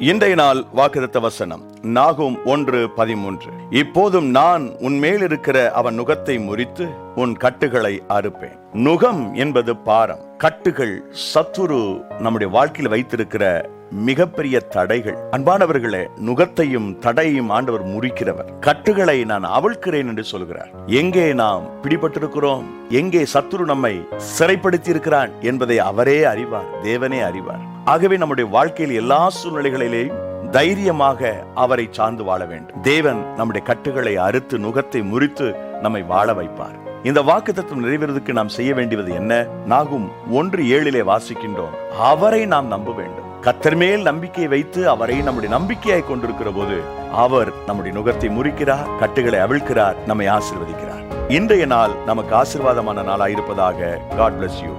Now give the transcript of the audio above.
இன்றைய நாள் வாக்குத்தத்த வசனம் நாகும் 1:13. இப்போதும் நான் உன் மேல் இருக்கிற அவன் நுகத்தை முறித்து உன் கட்டுகளை அறுப்பேன். நுகம் என்பது பாரம். கட்டுகள் சத்துரு நம்முடைய வாழ்க்கையில் வைத்திருக்கிற மிகப்பெரிய தடைகள். அன்பானவர்களே, நுகத்தையும் தடையையும் ஆண்டவர் முறிக்கிறவர். கட்டுகளை நான் அவிழ்க்கிறேன் என்று சொல்கிறார். எங்கே நாம் பிடிபட்டிருக்கிறோம், எங்கே சத்துரு நம்மை சிறைப்படுத்தி இருக்கிறான் என்பதை அவரே அறிவார், தேவனே அறிவார். ஆகவே நம்முடைய வாழ்க்கையில் எல்லா சூழ்நிலைகளிலேயும் தைரியமாக அவரை சார்ந்து வாழ வேண்டும். தேவன் நம்முடைய கட்டுகளை அறுத்து நுகத்தை முறித்து நம்மை வாழ வைப்பார். இந்த வாக்குத்தத்தம் நிறைவேறுவதற்கு நாம் செய்ய வேண்டியது என்ன? நாகும் 1:7 வாசிக்கின்றோம். அவரை நாம் நம்ப வேண்டும். கர்த்தர் மேல் நம்பிக்கை வைத்து அவரை நம்முடைய நம்பிக்கையாய் கொண்டிருக்கிற போது அவர் நம்முடைய நுகத்தை முறிக்கிறார், கட்டுகளை அவிழ்க்கிறார், நம்மை ஆசீர்வதிக்கிறார். இன்றைய நாள் நமக்கு ஆசீர்வாதமான நாளாயிருப்பதாக. God bless you.